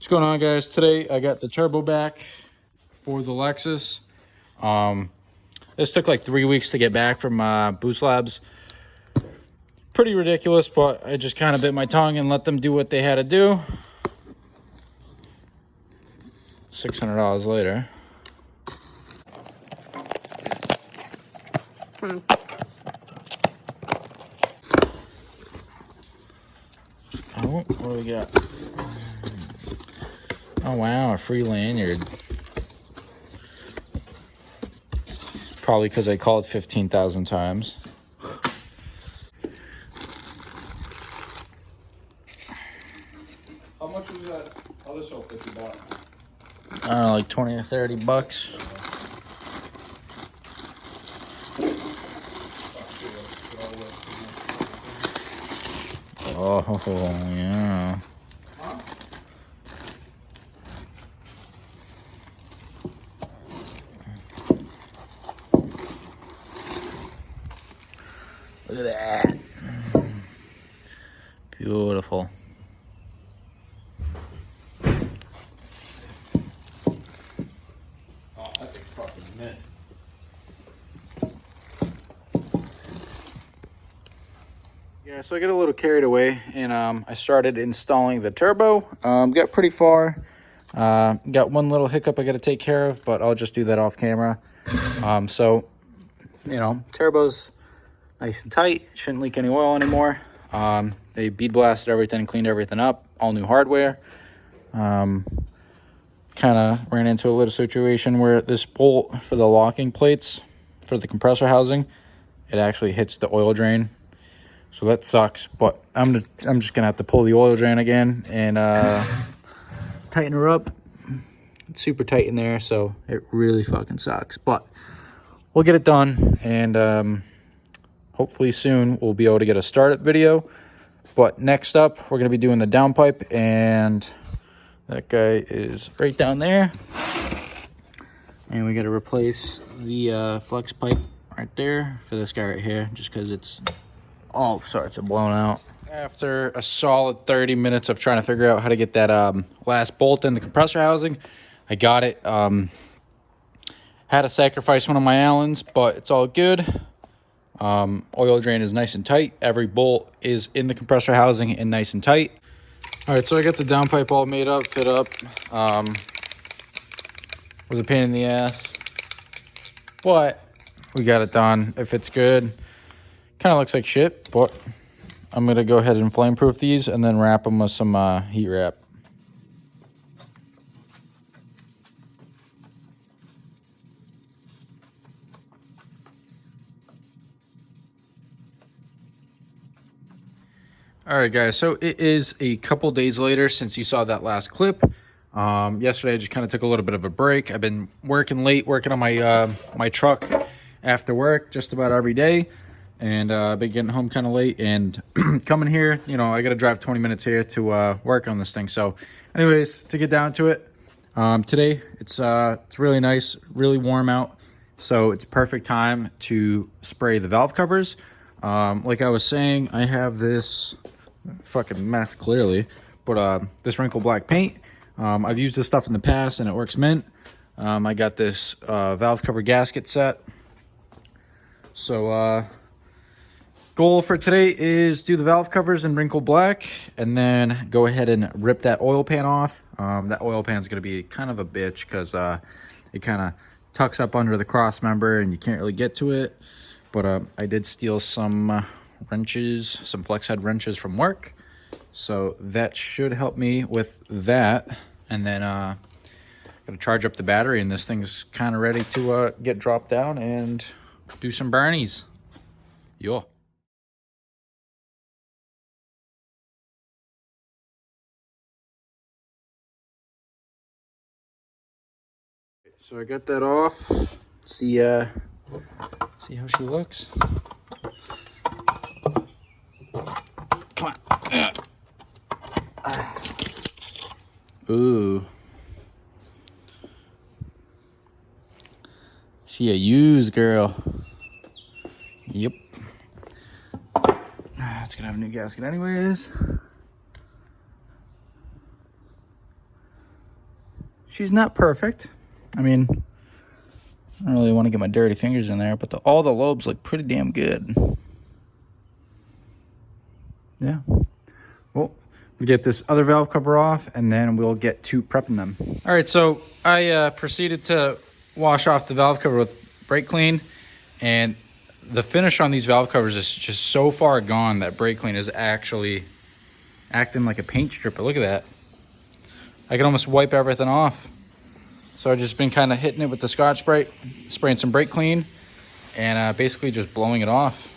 What's going on, guys? Today I got the turbo back for the Lexus. This took like 3 weeks to get back from Boost Labs. Pretty ridiculous, but I just kind of bit my tongue and let them do what they had to do. $600 later. Oh, what do we got? Oh wow, a free lanyard. Probably because I called 15,000 times. How much was that other soap that you bought? I don't know, like 20 or 30 bucks. Oh, yeah. Look at that. Beautiful. Oh, that's a fucking mint. Yeah, so I got a little carried away and I started installing the turbo. Got pretty far. Got one little hiccup I got to take care of, but I'll just do that off camera. So, you know, turbo's nice and tight. Shouldn't leak any oil anymore. They bead blasted everything, cleaned everything up. All new hardware. Kind of ran into a little situation where this bolt for the locking plates for the compressor housing, it actually hits the oil drain. So that sucks, but I'm just gonna have to pull the oil drain again and tighten her up. It's super tight in there, so it really fucking sucks. But we'll get it done, and hopefully soon we'll be able to get a startup video. But next up, we're gonna be doing the downpipe, and that guy is right down there. And we gotta replace the flex pipe right there for this guy right here, just because it's all sorts of blown out. After a solid 30 minutes of trying to figure out how to get that last bolt in the compressor housing, I got it. Had to sacrifice one of my Allens, but it's all good. Oil drain is nice and tight. Every bolt is in the compressor housing and nice and tight. All right, so I got the downpipe all made up, fit up. Was a pain in the ass, but we got it done. If it's good. Kind of looks like shit, but I'm going to go ahead and flame proof these and then wrap them with some heat wrap. All right, guys, so it is a couple days later since you saw that last clip. Yesterday I just kind of took a little bit of a break. I've been working late, working on my my truck after work just about every day. And I've been getting home kind of late and coming here, you know, I got to drive 20 minutes here to work on this thing. So anyways, to get down to it, today it's really nice, really warm out. So it's perfect time to spray the valve covers. Like I was saying, I have this fucking mess clearly, but this wrinkle black paint. I've used this stuff in the past and it works mint. I got this valve cover gasket set. So goal for today is do the valve covers in wrinkle black and then go ahead and rip that oil pan off. That oil pan is going to be kind of a bitch because it kind of tucks up under the cross member and you can't really get to it. But I did steal some wrenches, some flex head wrenches from work. So that should help me with that. And then I'm going to charge up the battery and this thing's kind of ready to get dropped down and do some burnies. Yo. So I got that off. See how she looks. Come on. Ooh. She a used girl. Yep. It's gonna have a new gasket anyways. she's not perfect. I mean, I don't really want to get my dirty fingers in there, but all the lobes look pretty damn good. Yeah. Well, we get this other valve cover off, and then we'll get to prepping them. All right, so I proceeded to wash off the valve cover with brake clean, and the finish on these valve covers is just so far gone that brake clean is actually acting like a paint stripper. Look at that. I can almost wipe everything off. So I've just been kind of hitting it with the Scotch-Brite, spraying some brake clean, and basically just blowing it off.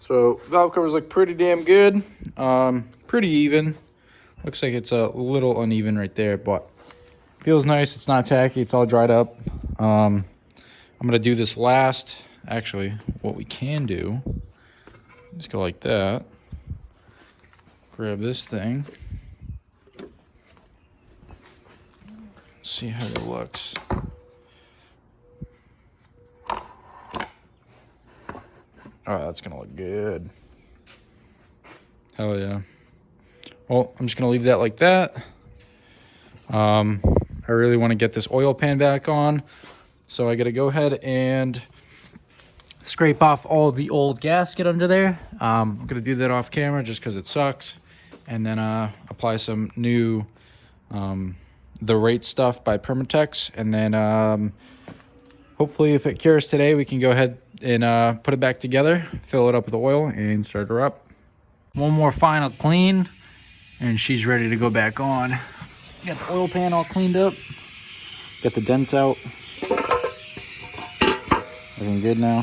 So valve covers look pretty damn good. Pretty even. Looks like it's a little uneven right there, but feels nice. It's not tacky. It's all dried up. I'm gonna do this last. Actually, what we can do is go like that. Grab this thing. See how it looks. Oh, that's gonna look good. Hell yeah. Well, I'm just gonna leave that like that. I really want to get this oil pan back on, so I gotta go ahead and scrape off all the old gasket under there. I'm gonna do that off camera just because it sucks, and then apply some new the rate stuff by Permatex, and then hopefully if it cures today, we can go ahead and put it back together, fill it up with oil, and start her up. One more final clean, and she's ready to go back on. Got the oil pan all cleaned up. Got the dents out. Looking good now.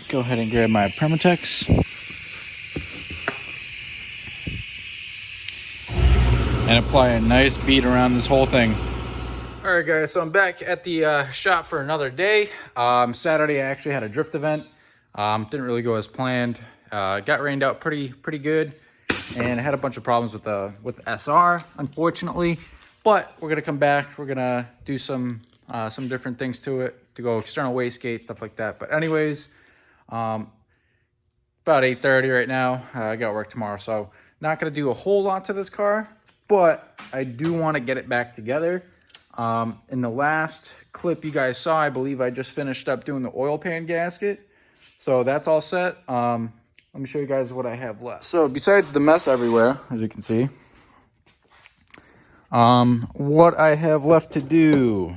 Go ahead and grab my Permatex. And apply a nice bead around this whole thing. All right, guys, so I'm back at the shop for another day. Saturday, I actually had a drift event. Didn't really go as planned. Got rained out pretty good, and I had a bunch of problems with the SR, unfortunately. But we're gonna come back. We're gonna do some different things to it, to go external wastegate, stuff like that. But anyways, about 8:30 right now. I got work tomorrow, so not gonna do a whole lot to this car, but I do want to get it back together. In the last clip you guys saw, I believe I just finished up doing the oil pan gasket. So that's all set. Let me show you guys what I have left. So besides the mess everywhere, as you can see, what I have left to do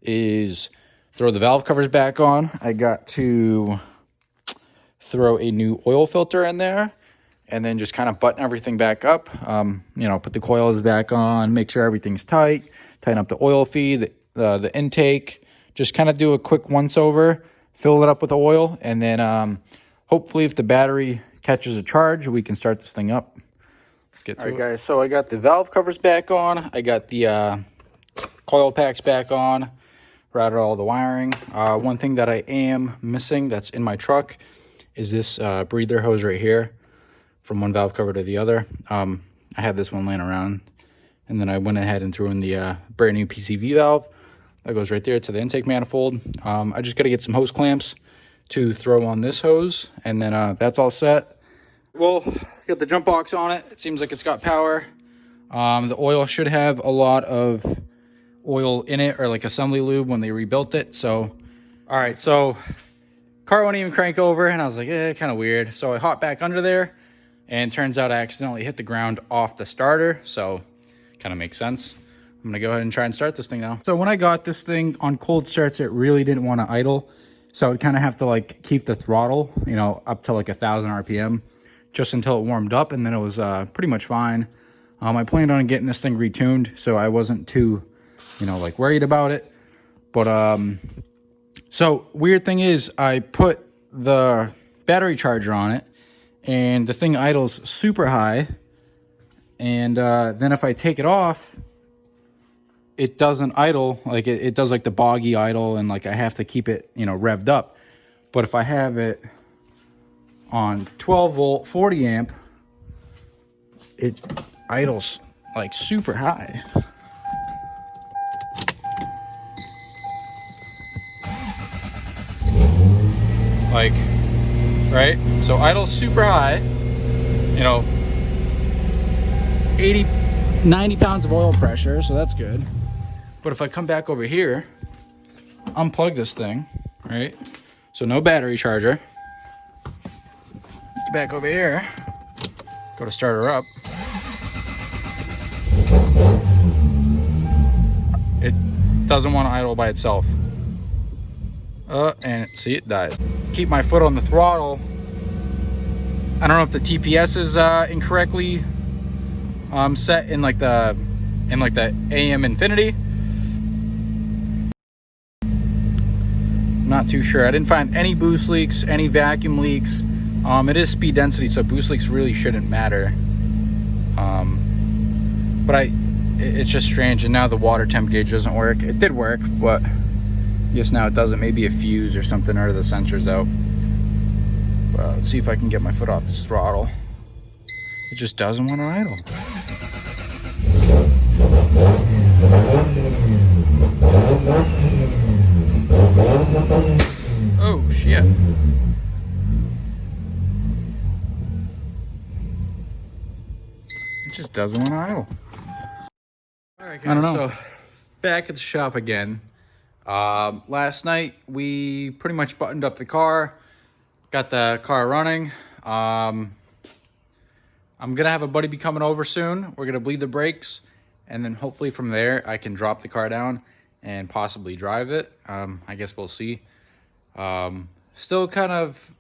is throw the valve covers back on. I got to throw a new oil filter in there, and then just kind of button everything back up. You know, put the coils back on, make sure everything's tight, tighten up the oil feed, the intake, just kind of do a quick once over, fill it up with oil, and then hopefully if the battery catches a charge, we can start this thing up. Let's get to it. All right, guys, so I got the valve covers back on. I got the coil packs back on, routed all the wiring. One thing that I am missing that's in my truck is this breather hose right here from one valve cover to the other. I had this one laying around, and then I went ahead and threw in the brand new PCV valve that goes right there to the intake manifold. I just got to get some hose clamps to throw on this hose, and then that's all set. Well, got the jump box on it. It seems like it's got power. The oil should have a lot of oil in it, or like assembly lube when they rebuilt it, so All right, so car won't even crank over, and I was like, kind of weird. So I hopped back under there, and turns out I accidentally hit the ground off the starter, so kind of makes sense. I'm gonna go ahead and try and start this thing now. So when I got this thing on cold starts, it really didn't want to idle, so I would kind of have to like keep the throttle, you know, up to like 1,000 RPM, just until it warmed up, and then it was pretty much fine. I planned on getting this thing retuned, so I wasn't too, you know, like worried about it. But so weird thing is, I put the battery charger on it, and the thing idles super high. And then if I take it off, it doesn't idle. Like it does like the boggy idle, and like I have to keep it, you know, revved up. But if I have it on 12 volt, 40 amp, it idles like super high. Like, right? So idle super high, you know, 80, 90 pounds of oil pressure, so that's good. But if I come back over here, unplug this thing, right? So no battery charger. Get back over here, go to start her up. It doesn't want to idle by itself. And see, it died. Keep my foot on the throttle. I don't know if the TPS is incorrectly set in like the AM infinity. Not too sure. I didn't find any boost leaks, any vacuum leaks. It is speed density, so boost leaks really shouldn't matter. But it's just strange. And now the water temp gauge doesn't work. It did work, but I guess now it doesn't. Maybe a fuse or something, or the sensor's out. Well, let's see if I can get my foot off this throttle. It just doesn't want to idle. Oh shit. It just doesn't want to idle. Alright guys, I don't know. So back at the shop again. Last night we pretty much buttoned up the car, got the car running. I'm gonna have a buddy be coming over soon. We're gonna bleed the brakes, and then hopefully from there I can drop the car down and possibly drive it. I guess we'll see. Still kind of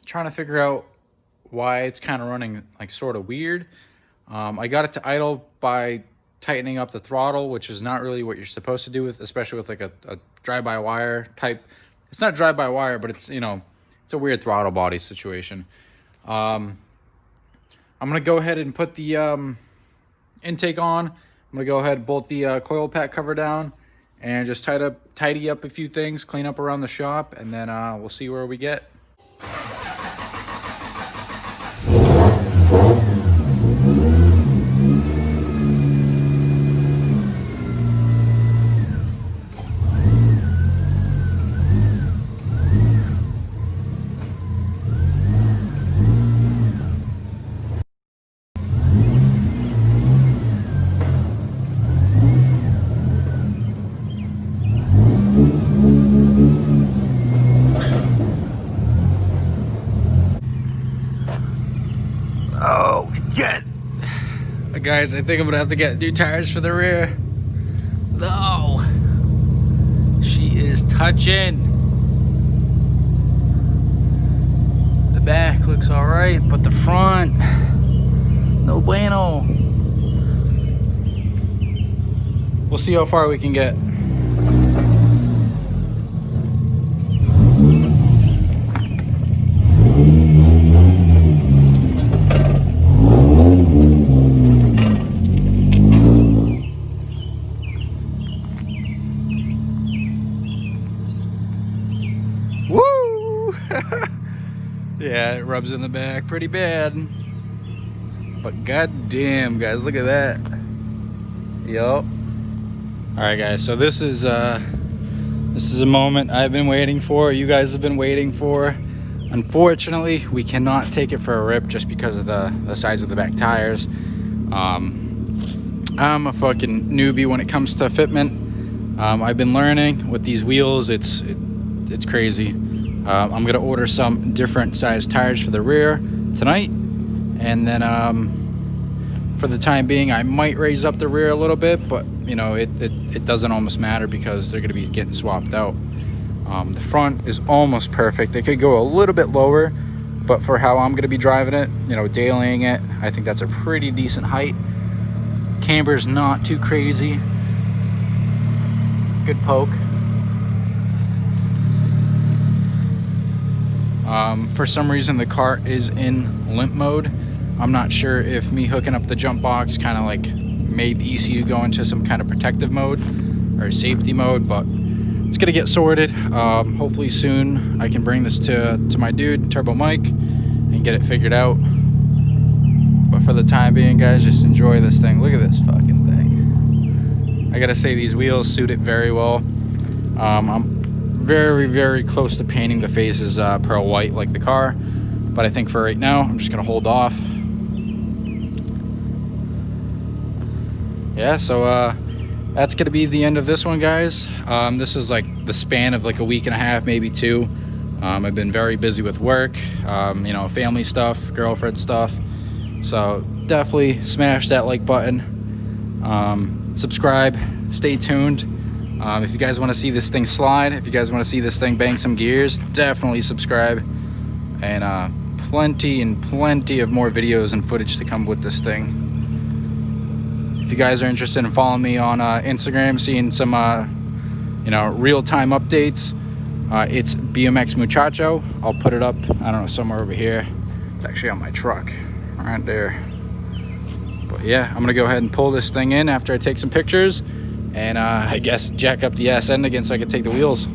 trying to figure out why it's kind of running like sort of weird. I got it to idle by tightening up the throttle, which is not really what you're supposed to do with, especially with like a drive-by-wire type. It's not drive-by-wire, but it's, you know, it's a weird throttle body situation. I'm gonna go ahead and put the intake on. I'm gonna go ahead and bolt the coil pack cover down and just tidy up a few things, clean up around the shop, and then we'll see where we get. Oh shit! Guys, I think I'm gonna have to get new tires for the rear. No, she is touching. The back looks all right, but the front, no bueno. We'll see how far we can get. Woo! Yeah, it rubs in the back pretty bad. But goddamn, guys, look at that. Yup. All right, guys. So this is a moment I've been waiting for. You guys have been waiting for. Unfortunately, we cannot take it for a rip just because of the size of the back tires. I'm a fucking newbie when it comes to fitment. I've been learning with these wheels. It's it's crazy. I'm gonna order some different size tires for the rear tonight, and then for the time being I might raise up the rear a little bit, but you know, it doesn't almost matter because they're gonna be getting swapped out. The front is almost perfect. They could go a little bit lower, but for how I'm gonna be driving it, you know, dailying it, I think that's a pretty decent height. Camber's not too crazy. Good poke. For some reason the car is in limp mode. I'm not sure if me hooking up the jump box kind of like made the ECU go into some kind of protective mode or safety mode, but it's gonna get sorted. Hopefully soon I can bring this to my dude, Turbo Mike, and get it figured out. But for the time being, guys, just enjoy this thing. Look at this fucking thing. I gotta say, these wheels suit it very well. I'm very close to painting the faces pearl white like the car, but I think for right now I'm just gonna hold off. Yeah, so that's gonna be the end of this one, guys. This is like the span of like a week and a half, maybe 2. I've been very busy with work, you know, family stuff, girlfriend stuff. So definitely smash that like button, subscribe, stay tuned. If you guys want to see this thing slide, if you guys want to see this thing bang some gears, definitely subscribe. And plenty of more videos and footage to come with this thing. If you guys are interested in following me on Instagram, seeing some you know, real-time updates, it's BMX Muchacho. I'll put it up, I don't know, somewhere over here. It's actually on my truck right there. But yeah, I'm gonna go ahead and pull this thing in after I take some pictures, and I guess jack up the ass end again so I can take the wheels.